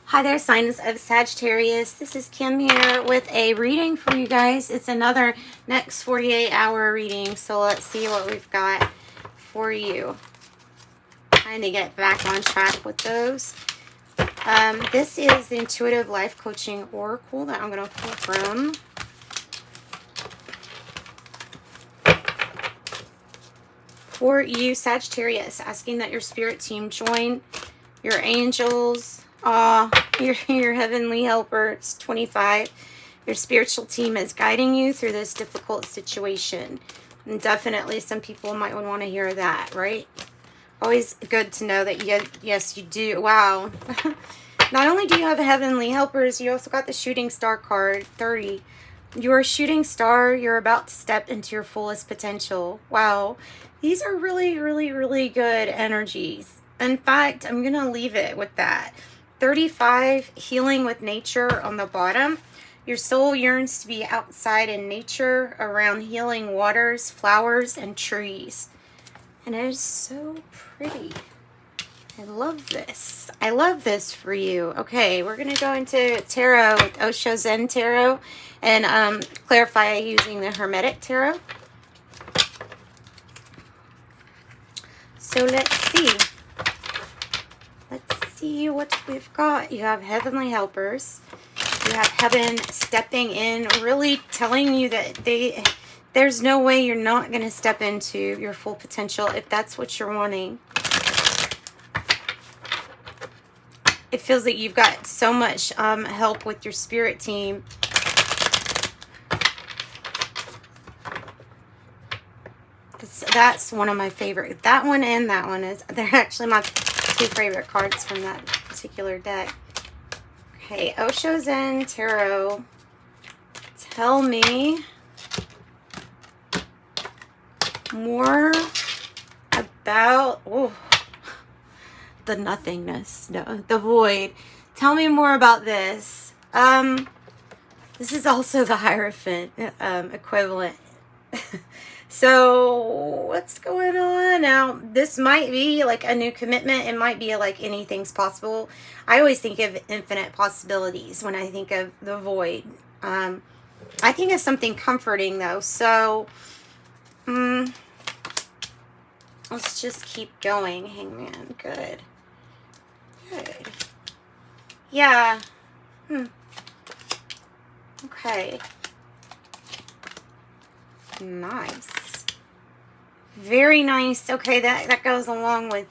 Hi there, signs of Sagittarius. This is Kim here with a reading for you guys. It's another next 48-hour reading, so let's see what we've got for you. Trying to get back on track with those. This is the Intuitive Life Coaching Oracle that I'm going to pull from. For you, Sagittarius, asking that your spirit team join your angels, your heavenly helpers, 25. Your spiritual team is guiding you through this difficult situation. And definitely some people might want to hear that, right? Always good to know that, yes, you do. Wow. Not only do you have heavenly helpers, you also got the shooting star card, 30. You're a shooting star. You're about to step into your fullest potential. Wow. These are really, really, really good energies. In fact, I'm going to leave it with that. 35, healing with nature on the bottom. Your soul yearns to be outside in nature, around healing waters, flowers, and trees. And it is so pretty. I love this. I love this for you. Okay, we're going to go into tarot with Osho Zen Tarot and clarify using the Hermetic Tarot. So let's see. Let's see what we've got. You have heavenly helpers. You have heaven stepping in, really telling you that there's no way you're not going to step into your full potential if that's what you're wanting. It feels like you've got so much help with your spirit team. That's one of my favorite. That one and that one they're actually my two favorite cards from that particular deck. Okay, Osho Zen Tarot. Tell me more about the nothingness, the void. Tell me more about this. This is also the Hierophant equivalent. So what's going on now? This might be like a new commitment. It might be like anything's possible. I always think of infinite possibilities when I think of the void. I think of something comforting though. So let's just keep going. Hangman, good. Good. Yeah. Okay. Nice. Very nice. Okay, that goes along with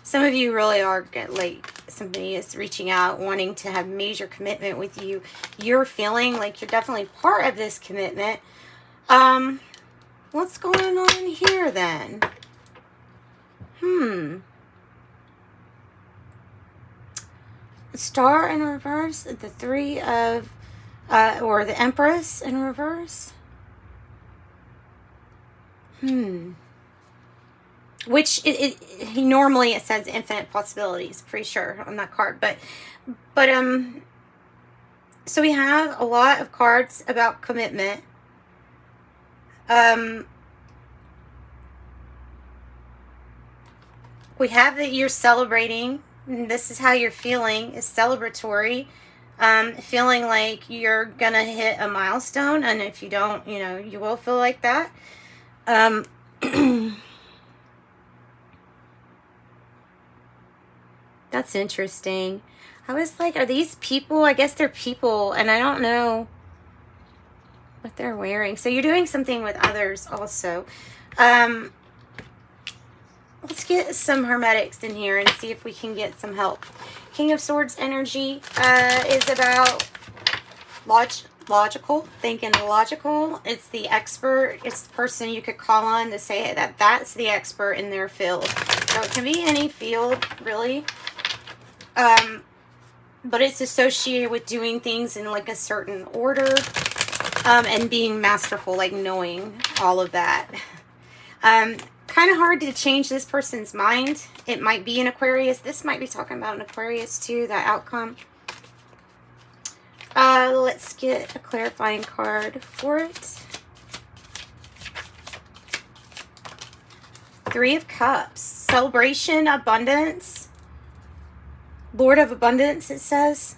some of you really are like somebody is reaching out wanting to have major commitment with you. You're feeling like you're definitely part of this commitment. What's going on here then? Star in reverse, the three of or the Empress in reverse. Which normally it says infinite possibilities, pretty sure on that card, but so we have a lot of cards about commitment. We have that you're celebrating. This is how you're feeling, is celebratory. Feeling like you're gonna hit a milestone, and if you don't, you will feel like that. That's interesting. I was like, are these people? I guess they're people, and I don't know what they're wearing. So you're doing something with others also. Let's get some Hermetics in here and see if we can get some help. King of Swords energy is about logical, thinking logical. It's the expert. It's the person you could call on to say that that's the expert in their field. So it can be any field, really. But it's associated with doing things in like a certain order, and being masterful, like knowing all of that. Kind of hard to change this person's mind. It might be an Aquarius. This might be talking about an Aquarius too, that outcome. Let's get a clarifying card for it. Three of Cups. Celebration, abundance. Lord of Abundance, it says.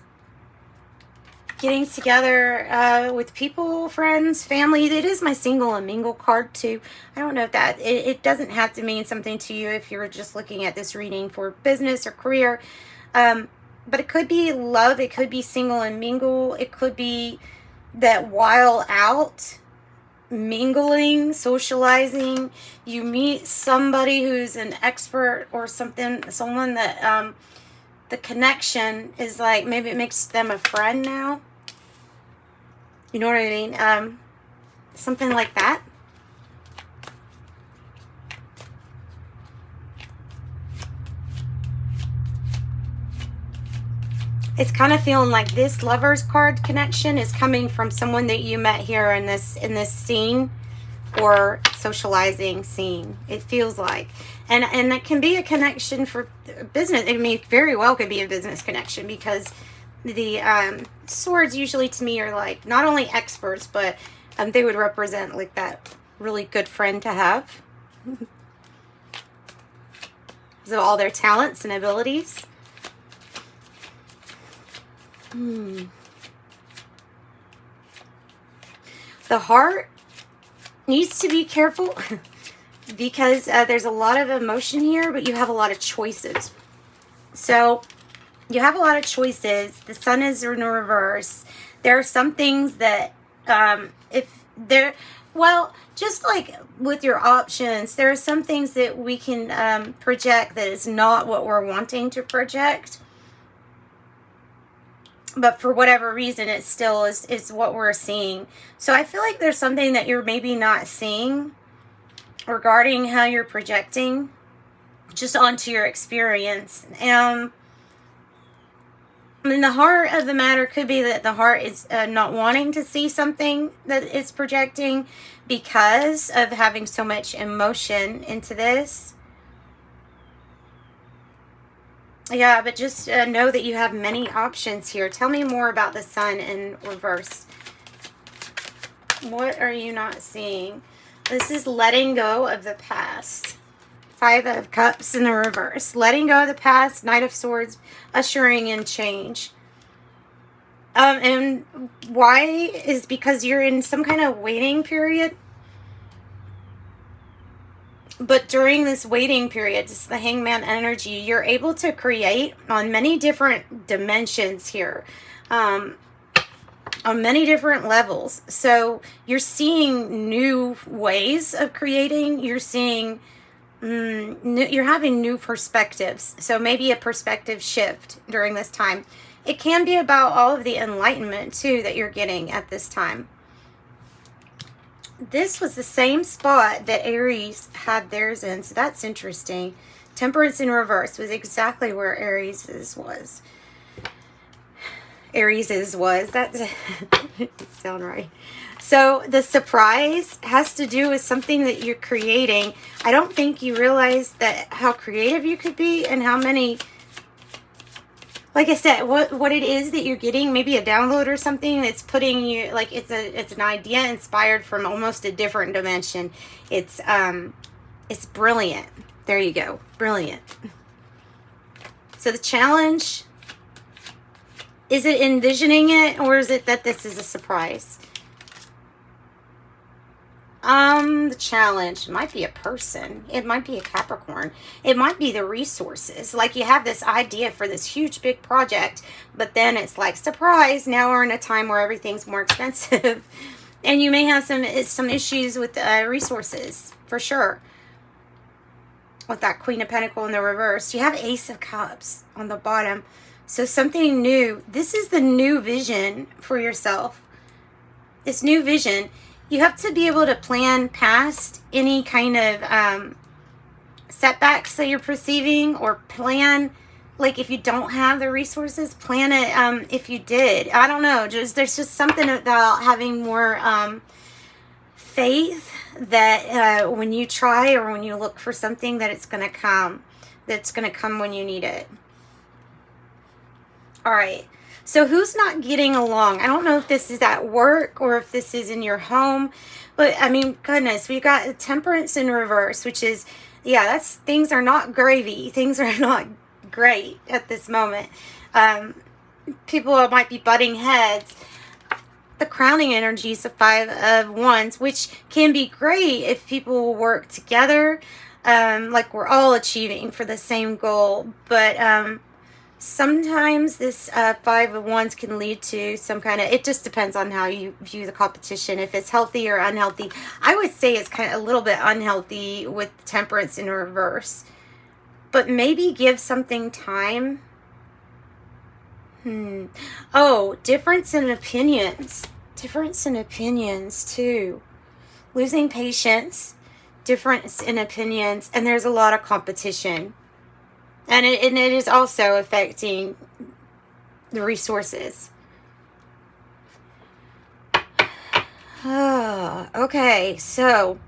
Getting together with people, friends, family. It is my single and mingle card too. I don't know if that, it doesn't have to mean something to you if you're just looking at this reading for business or career. But it could be love. It could be single and mingle. It could be that while out mingling, socializing, you meet somebody who's an expert or something, someone that the connection is like, maybe it makes them a friend now. You know what I mean? Something like that. It's kind of feeling like this Lover's card connection is coming from someone that you met here in this scene or socializing scene. It feels like. And it can be a connection for business. I mean, very well could be a business connection, because the swords usually to me are like not only experts, but they would represent like that really good friend to have. Because of all their talents and abilities. The heart needs to be careful because there's a lot of emotion here, but you have a lot of choices. So you have a lot of choices. The sun is in reverse. There are some things that if they're, well, just like with your options, there are some things that we can project that is not what we're wanting to project. But for whatever reason, it still is what we're seeing. So I feel like there's something that you're maybe not seeing regarding how you're projecting just onto your experience. I mean, the heart of the matter could be that the heart is not wanting to see something that it's projecting because of having so much emotion into this. Yeah, but just know that you have many options here. Tell me more about the sun in reverse. What are you not seeing? This is letting go of the past. Five of Cups in the reverse. Letting go of the past. Knight of Swords. Ushering in change. And why is because you're in some kind of waiting period. But during this waiting period, it's the Hangman energy, you're able to create on many different dimensions here. On many different levels. So you're seeing new ways of creating. You're seeing, you're having new perspectives. So maybe a perspective shift during this time. It can be about all of the enlightenment too that you're getting at this time. This was the same spot that Aries had theirs in, so that's interesting. Temperance in reverse was exactly where Aries's was. Aries's was. That doesn't sound right. So the surprise has to do with something that you're creating. I don't think you realize that how creative you could be and how many, like I said, what it is that you're getting, maybe a download or something that's putting you, like it's an idea inspired from almost a different dimension. It's brilliant. There you go. Brilliant. So the challenge, is it envisioning it, or is it that this is a surprise? The challenge might be a person. It might be a Capricorn. It might be the resources. Like you have this idea for this huge big project, but then it's like, surprise, now we're in a time where everything's more expensive. And you may have some issues with resources, for sure. With that Queen of Pentacles in the reverse. You have Ace of Cups on the bottom. So something new. This is the new vision for yourself. This new vision. You have to be able to plan past any kind of setbacks that you're perceiving, or plan, like if you don't have the resources, plan it if you did. I don't know. There's just something about having more faith that when you try or when you look for something, that it's going to come. That's going to come when you need it. All right. So who's not getting along? I don't know if this is at work or if this is in your home. But, I mean, goodness, we got Temperance in reverse, which is, yeah, things are not gravy. Things are not great at this moment. People might be butting heads. The crowning energy is the Five of Wands, which can be great if people work together, like we're all achieving for the same goal. But sometimes this Five of Wands can lead to some kind of, it just depends on how you view the competition, if it's healthy or unhealthy. I would say it's kind of a little bit unhealthy with Temperance in reverse. But maybe give something time. Oh, difference in opinions. Difference in opinions, too. Losing patience. Difference in opinions. And there's a lot of competition. And it is also affecting the resources. Oh, okay, so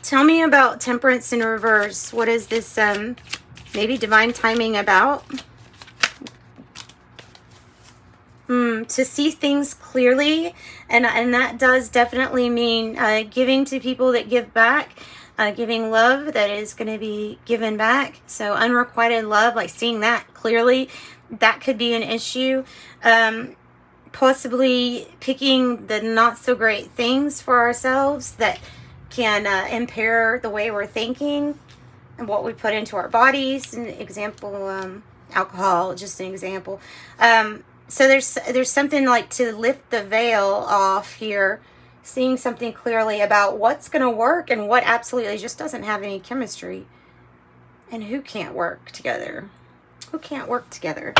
tell me about Temperance in reverse. What is this, maybe divine timing about? To see things clearly, and that does definitely mean giving to people that give back, giving love that is going to be given back. So unrequited love, like seeing that clearly, that could be an issue. Possibly picking the not so great things for ourselves that can impair the way we're thinking and what we put into our bodies. An example, alcohol, just an example. So there's something like to lift the veil off here, seeing something clearly about what's going to work and what absolutely just doesn't have any chemistry. And who can't work together? Who can't work together?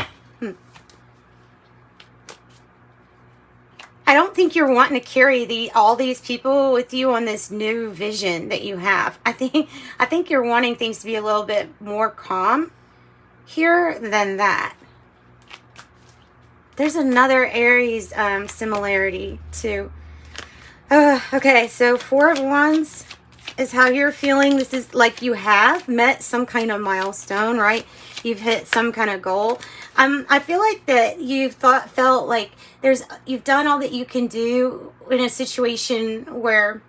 I don't think you're wanting to carry all these people with you on this new vision that you have. I think you're wanting things to be a little bit more calm here than that. There's another Aries similarity too. Okay, so Four of Wands is how you're feeling. This is like you have met some kind of milestone, right? You've hit some kind of goal. I feel like that you've felt like you've done all that you can do in a situation where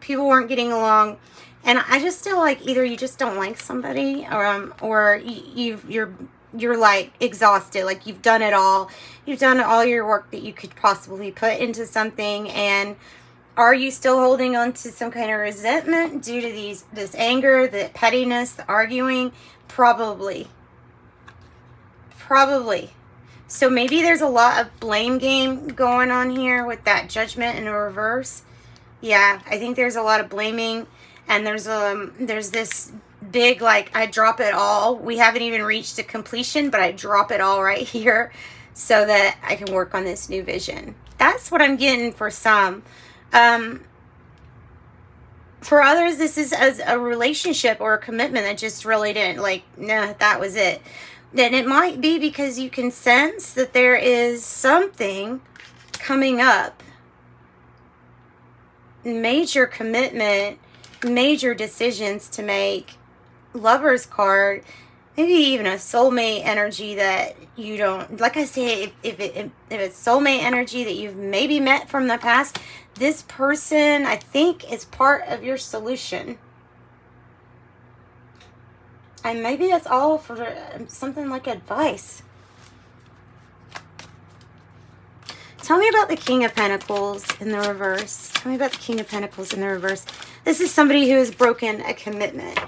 people weren't getting along, and I just feel like either you just don't like somebody, or you're like exhausted, like you've done it all. You've done all your work that you could possibly put into something, and are you still holding on to some kind of resentment due to this anger, the pettiness, the arguing? Probably. So maybe there's a lot of blame game going on here with that Judgment in a reverse. Yeah, I think there's a lot of blaming, and there's this big, like, I drop it all. We haven't even reached a completion, but I drop it all right here so that I can work on this new vision. That's what I'm getting for some. For others, this is as a relationship or a commitment that just really didn't, like, nah, that was it. Then it might be because you can sense that there is something coming up. Major commitment, major decisions to make. Lover's card, maybe even a soulmate energy that you don't, like I say, if it's soulmate energy that you've maybe met from the past, this person, I think, is part of your solution. And maybe that's all for something like advice. Tell me about the King of Pentacles in the reverse. Tell me about the King of Pentacles in the reverse. This is somebody who has broken a commitment.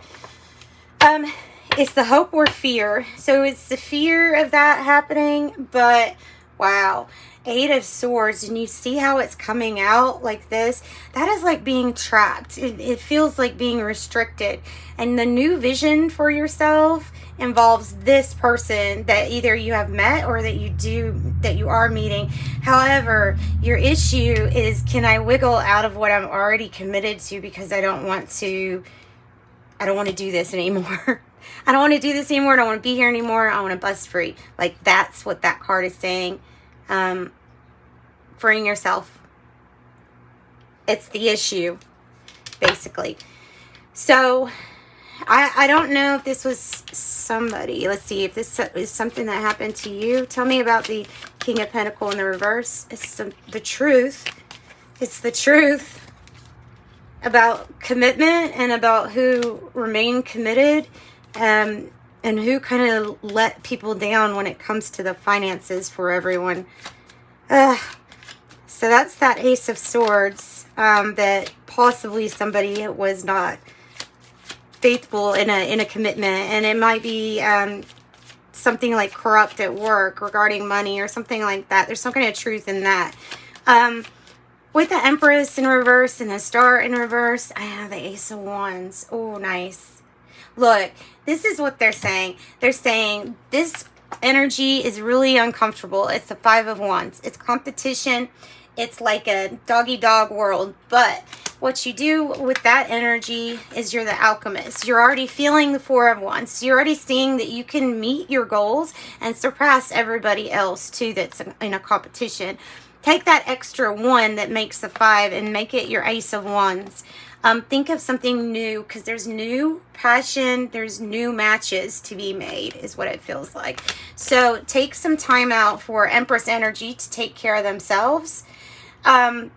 It's the hope or fear. So it's the fear of that happening, but wow. Eight of Swords, and you see how it's coming out like this. That is like being trapped. It feels like being restricted. And the new vision for yourself involves this person that either you have met or that you are meeting. However, your issue is, can I wiggle out of what I'm already committed to because I don't want to do this anymore. I don't want to do this anymore. I don't want to be here anymore. I want to bust free. Like, that's what that card is saying. Freeing yourself. It's the issue, basically. So, I don't know if this was somebody. Let's see if this is something that happened to you. Tell me about the King of Pentacles in the reverse. It's the truth. It's the truth. about commitment and about who remain committed, and who kind of let people down when it comes to the finances for everyone. So that's that Ace of Swords, that possibly somebody was not faithful in a commitment, and it might be something like corrupt at work regarding money or something like that. There's some kind of truth in that. With the Empress in reverse and the Star in reverse, I have the Ace of Wands. Oh, nice. Look, this is what they're saying. They're saying this energy is really uncomfortable. It's the Five of Wands. It's competition. It's like a dog-eat-dog world. But what you do with that energy is you're the alchemist. You're already feeling the Four of Wands. You're already seeing that you can meet your goals and surpass everybody else, too, that's in a competition. Take that extra one that makes the 5 and make it your Ace of Wands. Think of something new, because there's new passion, there's new matches to be made, is what it feels like. So take some time out for Empress energy to take care of themselves, and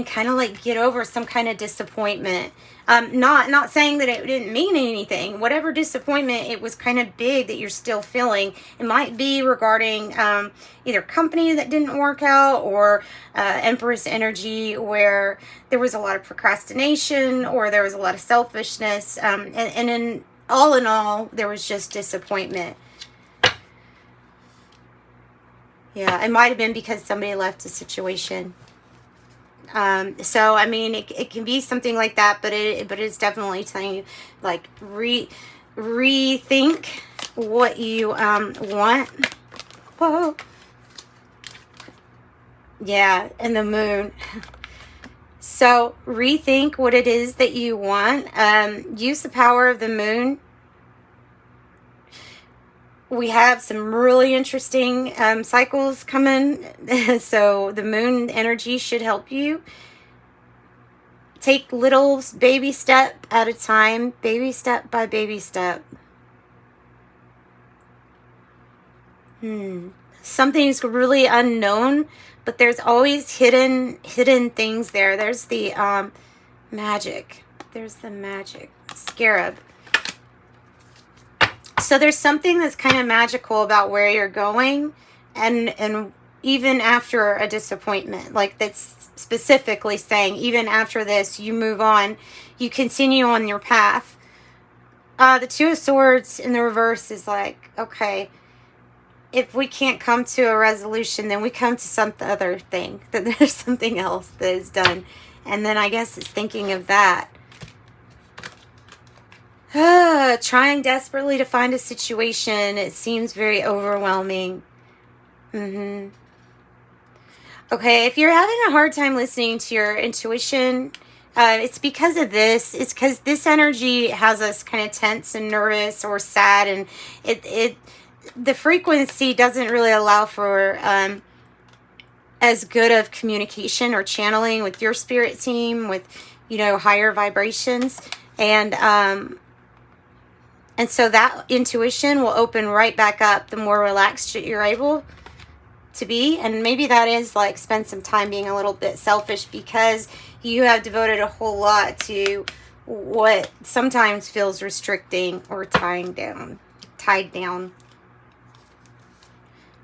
kind of like get over some kind of disappointment. Not saying that it didn't mean anything. Whatever disappointment, it was kind of big that you're still feeling. It might be regarding either company that didn't work out, or Empress energy where there was a lot of procrastination, or there was a lot of selfishness. And in all, there was just disappointment. Yeah, it might have been because somebody left a situation. So I mean, it can be something like that, but it's definitely telling you, like, rethink what you want. Whoa. Yeah, and the Moon. So rethink what it is that you want. Use the power of the Moon. We have some really interesting cycles coming. So the Moon energy should help you. Take little baby step at a time. Baby step by baby step. Something's really unknown, but there's always hidden things there. There's the magic. There's the magic. Scarab. So there's something that's kind of magical about where you're going, and even after a disappointment, like that's specifically saying even after this you move on, you continue on your path. The Two of Swords in the reverse is like, okay, if we can't come to a resolution, then we come to some other thing, that there's something else that is done. And then I guess it's thinking of that. Trying desperately to find a situation. It seems very overwhelming. Okay, if you're having a hard time listening to your intuition, it's because of this. It's because this energy has us kind of tense and nervous or sad, and the frequency doesn't really allow for as good of communication or channeling with your spirit team, with, you know, higher vibrations. And so that intuition will open right back up the more relaxed you're able to be. And maybe that is like spend some time being a little bit selfish, because you have devoted a whole lot to what sometimes feels restricting or tied down.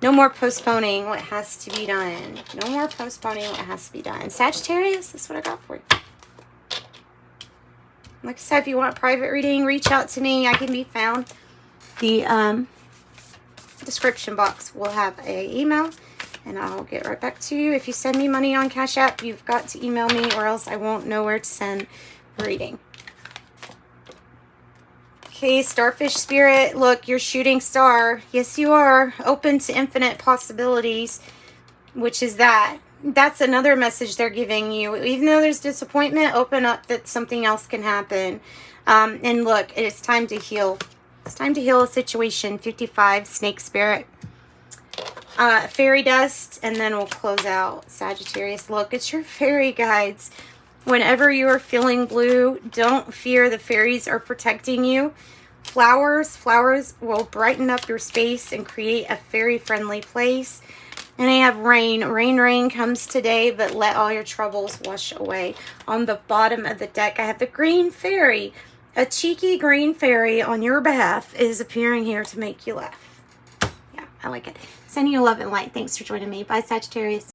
No more postponing what has to be done. No more postponing what has to be done. Sagittarius, that's what I got for you. Like I said, if you want a private reading, reach out to me. I can be found. The description box will have an email, and I'll get right back to you. If you send me money on Cash App, you've got to email me, or else I won't know where to send a reading. Okay, Starfish Spirit, look, you're shooting star. Yes, you are. Open to infinite possibilities, which is that. That's another message they're giving you. Even though there's disappointment, open up that something else can happen. And look, it's time to heal. It's time to heal a situation. 55, Snake Spirit. Fairy Dust, and then we'll close out. Sagittarius, look, it's your fairy guides. Whenever you are feeling blue, don't fear. The fairies are protecting you. Flowers will brighten up your space and create a fairy-friendly place. And I have rain. Rain comes today, but let all your troubles wash away. On the bottom of the deck, I have the green fairy. A cheeky green fairy on your behalf is appearing here to make you laugh. Yeah, I like it. Sending you love and light. Thanks for joining me. Bye, Sagittarius.